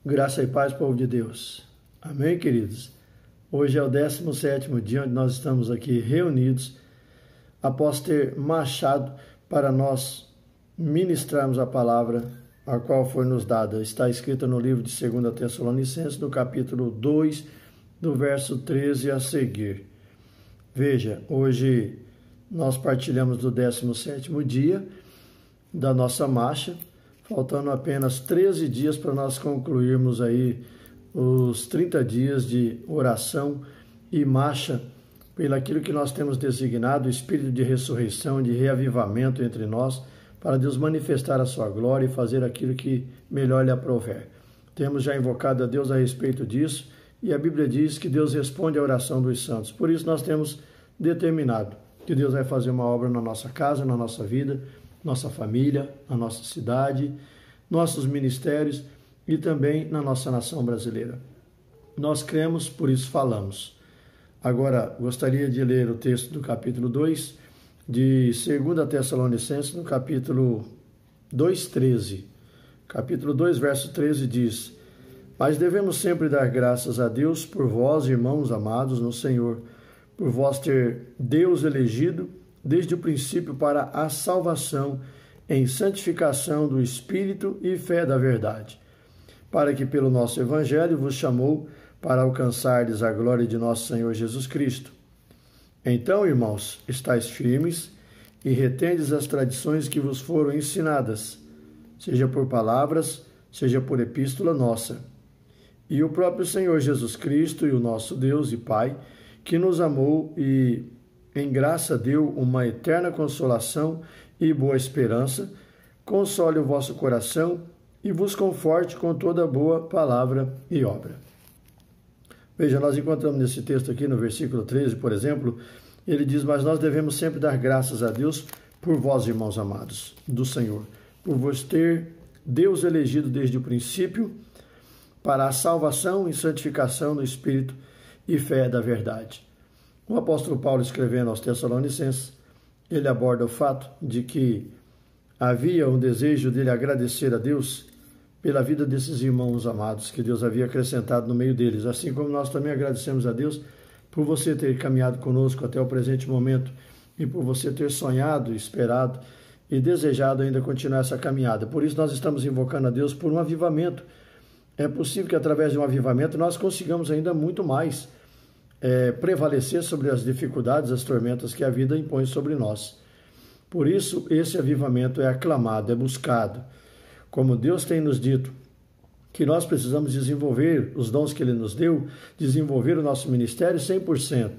Graça e paz, povo de Deus. Amém, queridos? Hoje é o 17º dia onde nós estamos aqui reunidos após ter marchado para nós ministrarmos a palavra a qual foi nos dada. Está escrita no livro de 2 Tessalonicenses, no capítulo 2, do verso 13 a seguir. Veja, hoje nós partilhamos do 17º dia da nossa marcha, faltando apenas 13 dias para nós concluirmos aí os 30 dias de oração e marcha pelaquilo que nós temos designado, o espírito de ressurreição, de reavivamento entre nós, para Deus manifestar a sua glória e fazer aquilo que melhor lhe aprouver. Temos já invocado a Deus a respeito disso, e a Bíblia diz que Deus responde à oração dos santos. Por isso nós temos determinado que Deus vai fazer uma obra na nossa casa, na nossa vida, nossa família, na nossa cidade, nossos ministérios e também na nossa nação brasileira. Nós cremos, por isso falamos. Agora, gostaria de ler o texto do capítulo 2 de 2 Tessalonicenses, no capítulo 2:13. Capítulo 2, verso 13 diz: Mas devemos sempre dar graças a Deus por vós, irmãos amados no Senhor, por vós ter Deus elegido desde o princípio para a salvação em santificação do Espírito e fé da verdade, para que pelo nosso Evangelho vos chamou para alcançardes a glória de nosso Senhor Jesus Cristo. Então, irmãos, estáis firmes e retendes as tradições que vos foram ensinadas, seja por palavras, seja por epístola nossa. E o próprio Senhor Jesus Cristo e o nosso Deus e Pai, que nos amou e em graça deu uma eterna consolação e boa esperança, console o vosso coração e vos conforte com toda boa palavra e obra. Veja, nós encontramos nesse texto aqui, no versículo 13, por exemplo, ele diz: Mas nós devemos sempre dar graças a Deus por vós, irmãos amados do Senhor, por vos ter Deus elegido desde o princípio para a salvação e santificação no Espírito e fé da verdade. O apóstolo Paulo, escrevendo aos Tessalonicenses, ele aborda o fato de que havia um desejo dele agradecer a Deus pela vida desses irmãos amados que Deus havia acrescentado no meio deles, assim como nós também agradecemos a Deus por você ter caminhado conosco até o presente momento e por você ter sonhado, esperado e desejado ainda continuar essa caminhada. Por isso nós estamos invocando a Deus por um avivamento. É possível que através de um avivamento nós consigamos ainda muito mais prevalecer sobre as dificuldades, as tormentas que a vida impõe sobre nós. Por isso, esse avivamento é aclamado, é buscado. Como Deus tem nos dito que nós precisamos desenvolver os dons que Ele nos deu, desenvolver o nosso ministério 100%.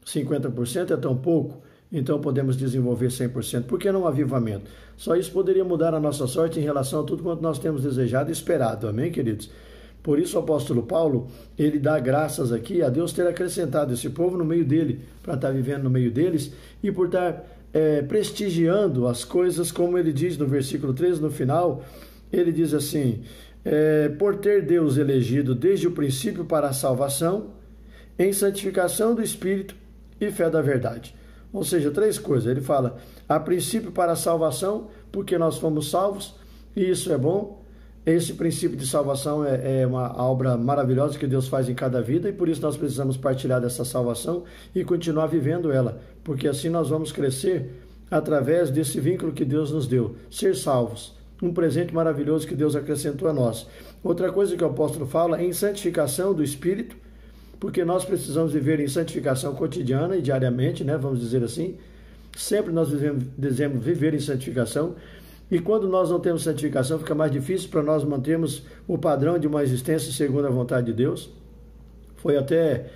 50% é tão pouco, então podemos desenvolver 100%. Por que não um avivamento? Só isso poderia mudar a nossa sorte em relação a tudo quanto nós temos desejado e esperado. Amém, queridos? Por isso o apóstolo Paulo, ele dá graças aqui a Deus ter acrescentado esse povo no meio dele, para estar vivendo no meio deles e por estar prestigiando as coisas, como ele diz no versículo 13, no final, ele diz assim: por ter Deus elegido desde o princípio para a salvação, em santificação do Espírito e fé da verdade. Ou seja, 3 coisas. Ele fala, a princípio para a salvação, porque nós fomos salvos, e isso é bom. Esse princípio de salvação é uma obra maravilhosa que Deus faz em cada vida, e por isso nós precisamos partilhar dessa salvação e continuar vivendo ela, porque assim nós vamos crescer através desse vínculo que Deus nos deu, ser salvos, um presente maravilhoso que Deus acrescentou a nós. Outra coisa que o apóstolo fala é em santificação do Espírito, porque nós precisamos viver em santificação cotidiana e diariamente, né? Vamos dizer assim, sempre nós devemos viver em santificação. E quando nós não temos santificação, fica mais difícil para nós mantermos o padrão de uma existência segundo a vontade de Deus. Foi até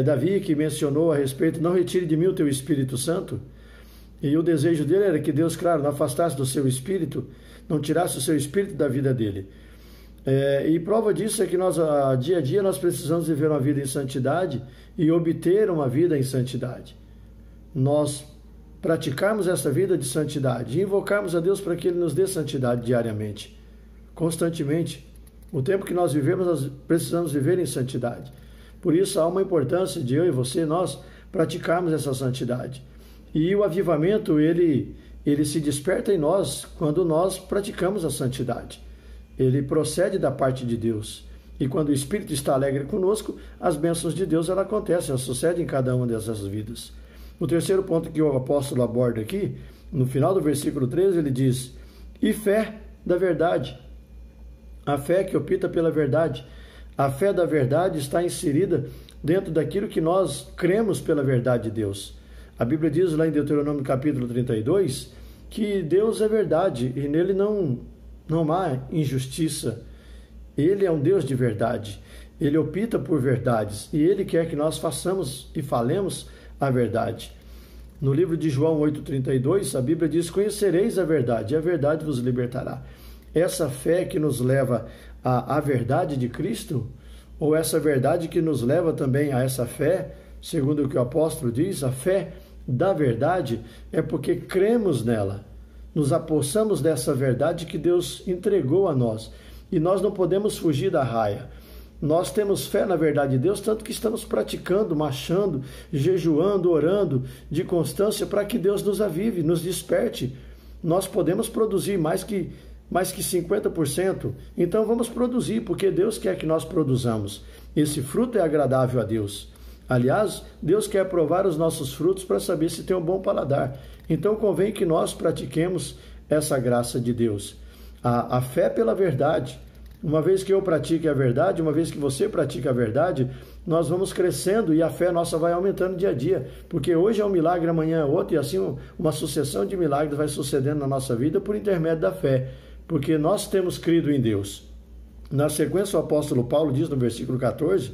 Davi que mencionou a respeito: não retire de mim o teu Espírito Santo. E o desejo dele era que Deus, claro, não afastasse do seu Espírito, não tirasse o seu Espírito da vida dele. E prova disso é que nós, dia a dia, nós precisamos viver uma vida em santidade e obter uma vida em santidade. Nós praticarmos essa vida de santidade e invocarmos a Deus para que Ele nos dê santidade diariamente, constantemente. O tempo que nós vivemos, nós precisamos viver em santidade. Por isso há uma importância de eu e você, nós praticarmos essa santidade. E o avivamento, ele se desperta em nós quando nós praticamos a santidade. ele procede da parte de Deus. E quando o Espírito está alegre conosco, as bênçãos de Deus elas acontecem, elas sucedem em cada uma dessas vidas. O terceiro ponto que o apóstolo aborda aqui, no final do versículo 13, ele diz: e fé da verdade. A fé que opta pela verdade. A fé da verdade está inserida dentro daquilo que nós cremos pela verdade de Deus. A Bíblia diz lá em Deuteronômio capítulo 32 que Deus é verdade e nele não há injustiça. Ele é um Deus de verdade. Ele opta por verdades e Ele quer que nós façamos e falemos a verdade. No livro de João 8,32, a Bíblia diz: conhecereis a verdade, e a verdade vos libertará. Essa fé que nos leva à verdade de Cristo, ou essa verdade que nos leva também a essa fé, segundo o que o apóstolo diz, a fé da verdade, é porque cremos nela, nos apossamos dessa verdade que Deus entregou a nós, e nós não podemos fugir da raia. Nós temos fé na verdade de Deus, tanto que estamos praticando, marchando, jejuando, orando de constância para que Deus nos avive, nos desperte. Nós podemos produzir mais que 50%, então vamos produzir, porque Deus quer que nós produzamos. Esse fruto é agradável a Deus. Aliás, Deus quer provar os nossos frutos para saber se tem um bom paladar. Então convém que nós pratiquemos essa graça de Deus. A fé pela verdade. Uma vez que eu pratique a verdade, uma vez que você pratica a verdade, nós vamos crescendo e a fé nossa vai aumentando dia a dia. Porque hoje é um milagre, amanhã é outro, e assim uma sucessão de milagres vai sucedendo na nossa vida por intermédio da fé. Porque nós temos crido em Deus. Na sequência, o apóstolo Paulo diz no versículo 14,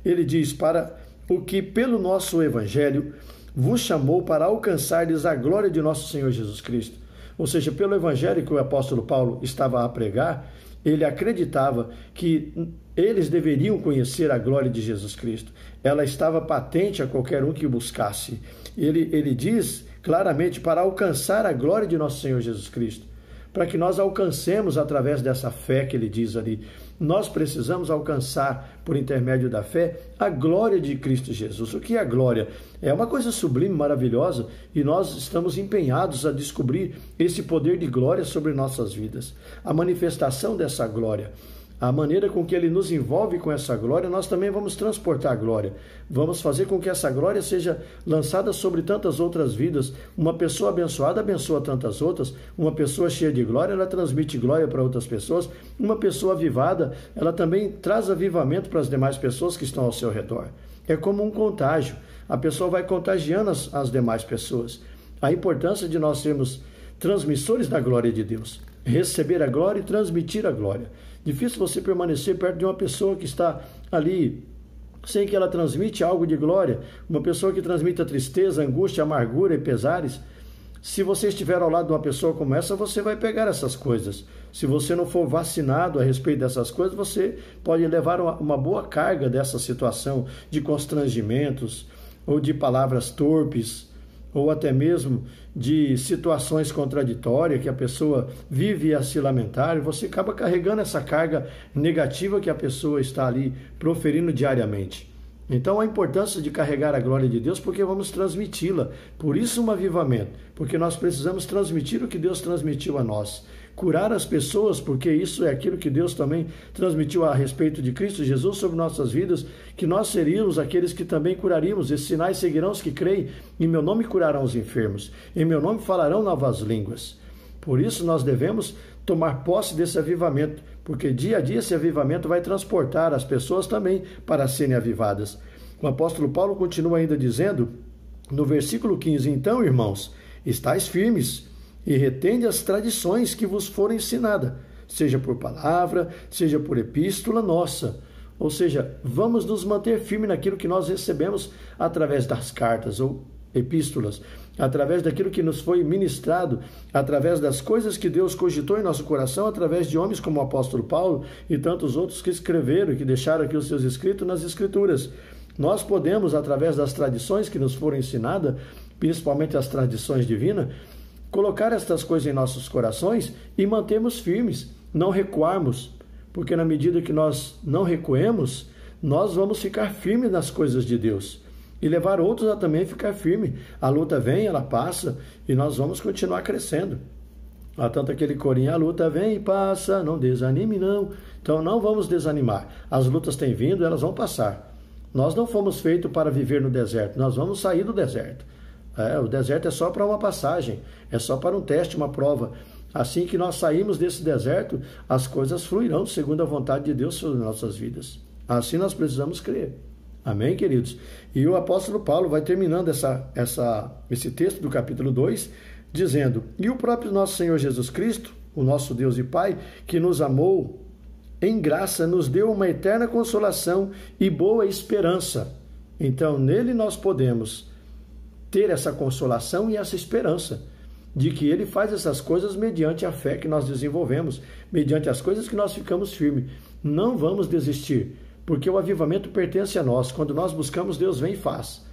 ele diz: para o que pelo nosso evangelho vos chamou para alcançardes a glória de nosso Senhor Jesus Cristo. Ou seja, pelo evangelho que o apóstolo Paulo estava a pregar, ele acreditava que eles deveriam conhecer a glória de Jesus Cristo. Ela estava patente a qualquer um que o buscasse. Ele diz claramente: para alcançar a glória de nosso Senhor Jesus Cristo. Para que nós alcancemos através dessa fé que ele diz ali. Nós precisamos alcançar, por intermédio da fé, a glória de Cristo Jesus. O que é a glória? É uma coisa sublime, maravilhosa, e nós estamos empenhados a descobrir esse poder de glória sobre nossas vidas. A manifestação dessa glória, a maneira com que ele nos envolve com essa glória, nós também vamos transportar a glória. Vamos fazer com que essa glória seja lançada sobre tantas outras vidas. Uma pessoa abençoada abençoa tantas outras. Uma pessoa cheia de glória, ela transmite glória para outras pessoas. Uma pessoa avivada, ela também traz avivamento para as demais pessoas que estão ao seu redor. É como um contágio. A pessoa vai contagiando as demais pessoas. A importância de nós sermos transmissores da glória de Deus. Receber a glória e transmitir a glória. Difícil você permanecer perto de uma pessoa que está ali sem que ela transmite algo de glória, uma pessoa que transmite a tristeza, a angústia, a amargura e pesares. Se você estiver ao lado de uma pessoa como essa, você vai pegar essas coisas. Se você não for vacinado a respeito dessas coisas, você pode levar uma boa carga dessa situação de constrangimentos ou de palavras torpes, ou até mesmo de situações contraditórias que a pessoa vive a se lamentar, e você acaba carregando essa carga negativa que a pessoa está ali proferindo diariamente. Então a importância de carregar a glória de Deus, porque vamos transmiti-la. Por isso um avivamento, porque nós precisamos transmitir o que Deus transmitiu a nós. Curar as pessoas, porque isso é aquilo que Deus também transmitiu a respeito de Cristo Jesus sobre nossas vidas, que nós seríamos aqueles que também curaríamos. Esses sinais seguirão os que creem, em meu nome curarão os enfermos, em meu nome falarão novas línguas. Por isso nós devemos tomar posse desse avivamento, porque dia a dia esse avivamento vai transportar as pessoas também para serem avivadas. O apóstolo Paulo continua ainda dizendo, no versículo 15, então, irmãos, estais firmes, e retende as tradições que vos foram ensinadas, seja por palavra, seja por epístola nossa. Ou seja, vamos nos manter firmes naquilo que nós recebemos através das cartas ou epístolas, através daquilo que nos foi ministrado, através das coisas que Deus cogitou em nosso coração, através de homens como o apóstolo Paulo e tantos outros que escreveram e que deixaram aqui os seus escritos nas Escrituras. Nós podemos, através das tradições que nos foram ensinadas, principalmente as tradições divinas, colocar estas coisas em nossos corações e mantermos firmes, não recuarmos, porque na medida que nós não recuemos, nós vamos ficar firmes nas coisas de Deus e levar outros a também ficar firme. A luta vem, ela passa e nós vamos continuar crescendo. Tanto aquele corinho, a luta vem e passa, não desanime não. Então não vamos desanimar. As lutas têm vindo, elas vão passar. Nós não fomos feitos para viver no deserto, nós vamos sair do deserto. O deserto é só para uma passagem, é só para um teste, uma prova. Assim que nós saímos desse deserto, as coisas fluirão segundo a vontade de Deus sobre nossas vidas. Assim nós precisamos crer. Amém, queridos? E o apóstolo Paulo vai terminando esse texto do capítulo 2, dizendo: e o próprio nosso Senhor Jesus Cristo, o nosso Deus e Pai, que nos amou em graça, nos deu uma eterna consolação e boa esperança. Então, nele nós podemos ter essa consolação e essa esperança de que ele faz essas coisas mediante a fé que nós desenvolvemos, mediante as coisas que nós ficamos firmes. Não vamos desistir, porque o avivamento pertence a nós. Quando nós buscamos, Deus vem e faz.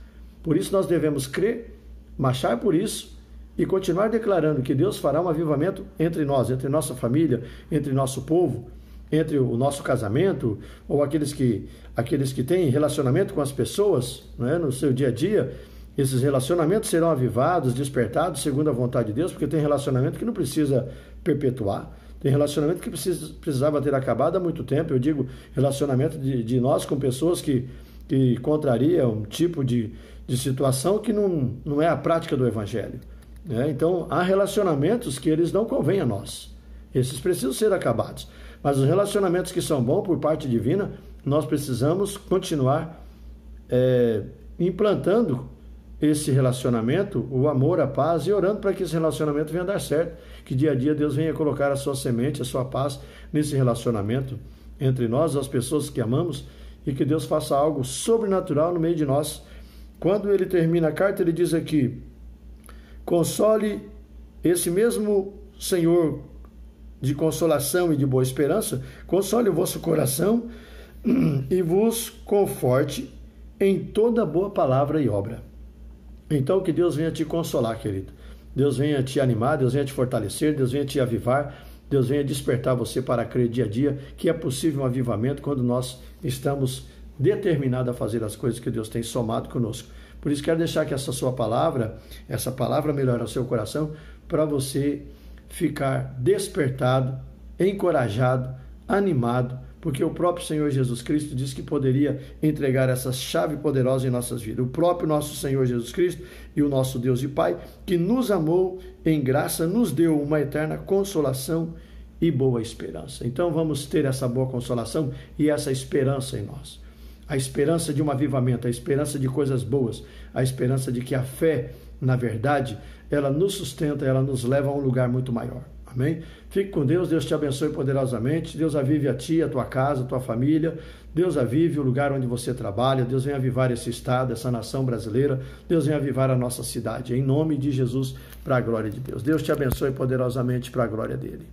Por isso nós devemos crer, marchar por isso e continuar declarando que Deus fará um avivamento entre nós, entre nossa família, entre nosso povo, entre o nosso casamento, ou aqueles que têm relacionamento com as pessoas, né, no seu dia a dia. Esses relacionamentos serão avivados, despertados, segundo a vontade de Deus, porque tem relacionamento que não precisa perpetuar. Tem relacionamento que precisava ter acabado há muito tempo. Eu digo relacionamento de nós com pessoas que contraria um tipo de situação que não é a prática do Evangelho. Né? Então, há relacionamentos que eles não convêm a nós. Esses precisam ser acabados. Mas os relacionamentos que são bons por parte divina, nós precisamos continuar implantando esse relacionamento, o amor, a paz, e orando para que esse relacionamento venha a dar certo, que dia a dia Deus venha colocar a sua semente, a sua paz nesse relacionamento entre nós, as pessoas que amamos, e que Deus faça algo sobrenatural no meio de nós. Quando ele termina a carta, ele diz aqui: console esse mesmo Senhor de consolação e de boa esperança, console o vosso coração e vos conforte em toda boa palavra e obra. Então que Deus venha te consolar, querido. Deus venha te animar, Deus venha te fortalecer, Deus venha te avivar, Deus venha despertar você para crer dia a dia que é possível um avivamento quando nós estamos determinados a fazer as coisas que Deus tem somado conosco. Por isso quero deixar que essa palavra melhore o seu coração, para você ficar despertado, encorajado, animado, porque o próprio Senhor Jesus Cristo disse que poderia entregar essa chave poderosa em nossas vidas. O próprio nosso Senhor Jesus Cristo e o nosso Deus e Pai, que nos amou em graça, nos deu uma eterna consolação e boa esperança. Então vamos ter essa boa consolação e essa esperança em nós. A esperança de um avivamento, a esperança de coisas boas, a esperança de que a fé, na verdade, ela nos sustenta, ela nos leva a um lugar muito maior. Amém? Fique com Deus, Deus te abençoe poderosamente, Deus avive a ti, a tua casa, a tua família, Deus avive o lugar onde você trabalha, Deus venha avivar esse estado, essa nação brasileira, Deus venha avivar a nossa cidade, em nome de Jesus, para a glória de Deus. Deus te abençoe poderosamente para a glória dele.